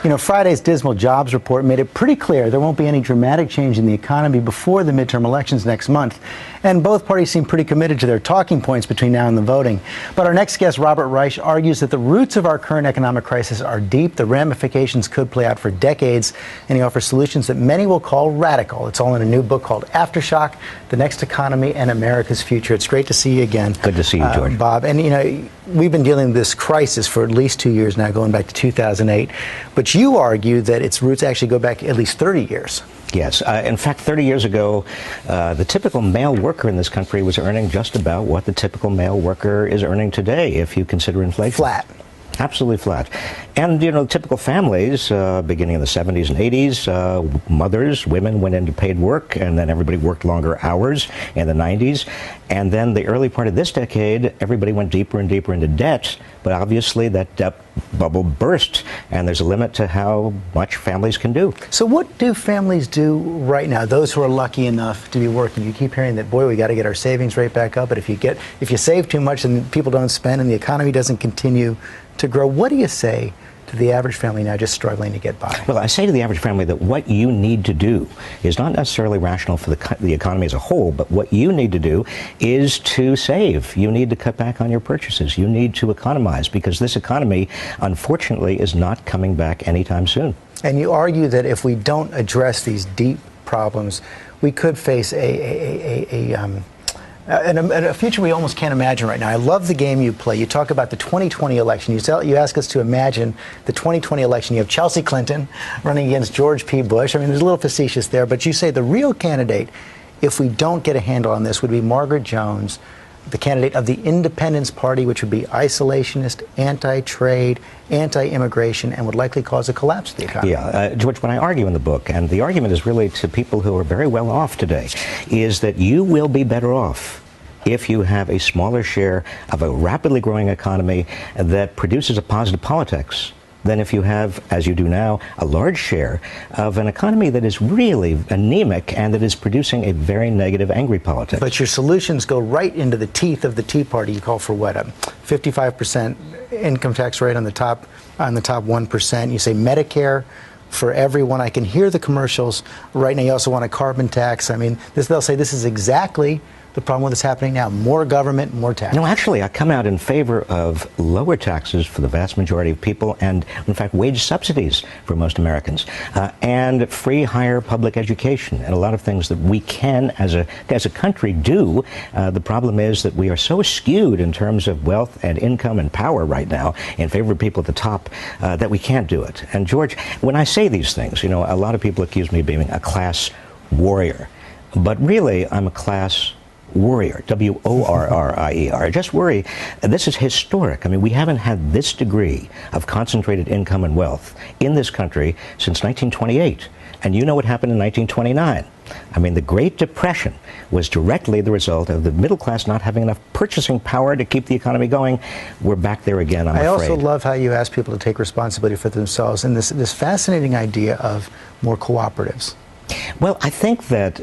You know, Friday's dismal jobs report made it pretty clear there won't be any dramatic change in the economy before the midterm elections next month. And both parties seem pretty committed to their talking points between now and the voting. But our next guest, Robert Reich, argues that the roots of our current economic crisis are deep. The ramifications could play out for decades. And he offers solutions that many will call radical. It's all in a new book called Aftershock, The Next Economy and America's Future. It's great to see you again. Good to see you, George. Bob. And, you know, we've been dealing with this crisis for at least 2 years now, going back to 2008. But you argue that its roots actually go back at least 30 years. Yes. In fact, 30 years ago, the typical male worker in this country was earning just about what the typical male worker is earning today, if you consider inflation. Flat. Absolutely flat. And, you know, typical families, beginning in the 70s and 80s, mothers, women went into paid work, and then everybody worked longer hours in the 90s. And then the early part of this decade, everybody went deeper and deeper into debt. But obviously that debt bubble burst, and there's a limit to how much families can do. So what do families do right now, those who are lucky enough to be working? You keep hearing that, boy, we got to get our savings rate back up. But if you save too much and people don't spend and the economy doesn't continue to grow, what do you say to the average family now just struggling to get by? Well, I say to the average family that what you need to do is not necessarily rational for the economy as a whole, but what you need to do is to save. You need to cut back on your purchases. You need to economize, because this economy, unfortunately, is not coming back anytime soon. And you argue that if we don't address these deep problems, we could face a future we almost can't imagine right now. I love the game you play. You talk about the 2020 election. You ask us to imagine the 2020 election. You have Chelsea Clinton running against George P. Bush. I mean, there's a little facetious there, but you say the real candidate, if we don't get a handle on this, would be Margaret Jones, the candidate of the Independence Party, which would be isolationist, anti-trade, anti-immigration, and would likely cause a collapse of the economy. Yeah, George, what I argue in the book, and the argument is really to people who are very well off today, is that you will be better off if you have a smaller share of a rapidly growing economy that produces a positive politics than if you have, as you do now, a large share of an economy that is really anemic and that is producing a very negative, angry politics. But your solutions go right into the teeth of the Tea Party. You call for what, a 55% income tax rate on the top 1%. You say Medicare for everyone. I can hear the commercials right now. You also want a carbon tax. I mean, they'll say this is exactly the problem with what's happening now. More government, more tax. No, actually, I come out in favor of lower taxes for the vast majority of people, and in fact, wage subsidies for most Americans, and free higher public education, and a lot of things that we can, as a country, do. The problem is that we are so skewed in terms of wealth and income and power right now in favor of people at the top that we can't do it. And George, when I say these things, you know, a lot of people accuse me of being a class warrior, but really, I'm a class warrior, W-O-R-R-I-E-R. Just worry. This is historic. I mean, we haven't had this degree of concentrated income and wealth in this country since 1928. And you know what happened in 1929. I mean, the Great Depression was directly the result of the middle class not having enough purchasing power to keep the economy going. We're back there again, I'm afraid. I also love how you ask people to take responsibility for themselves, and this fascinating idea of more cooperatives. Well, I think that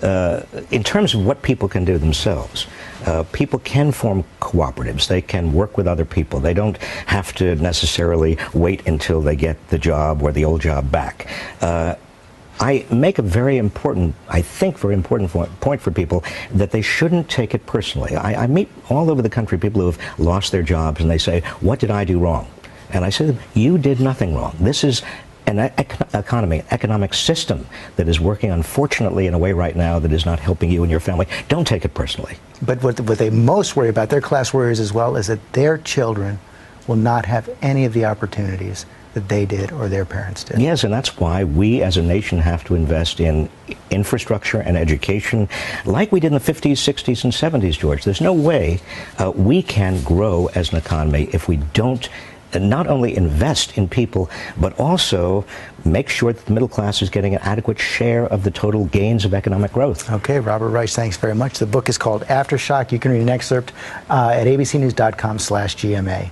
in terms of what people can do themselves, people can form cooperatives. They can work with other people. They don't have to necessarily wait until they get the job or the old job back. I make a very important point for people, that they shouldn't take it personally. I meet all over the country people who have lost their jobs, and they say, what did I do wrong? And I say to them, you did nothing wrong. This is an economic system that is working, unfortunately, in a way right now that is not helping you and your family. Don't take it personally. But what they most worry about, their class warriors as well, is that their children will not have any of the opportunities that they did or their parents did. Yes, and that's why we as a nation have to invest in infrastructure and education like we did in the 50s, 60s, and 70s, George. There's no way we can grow as an economy if we don't not only invest in people, but also make sure that the middle class is getting an adequate share of the total gains of economic growth. Okay, Robert Reich, thanks very much. The book is called Aftershock. You can read an excerpt at abcnews.com/GMA.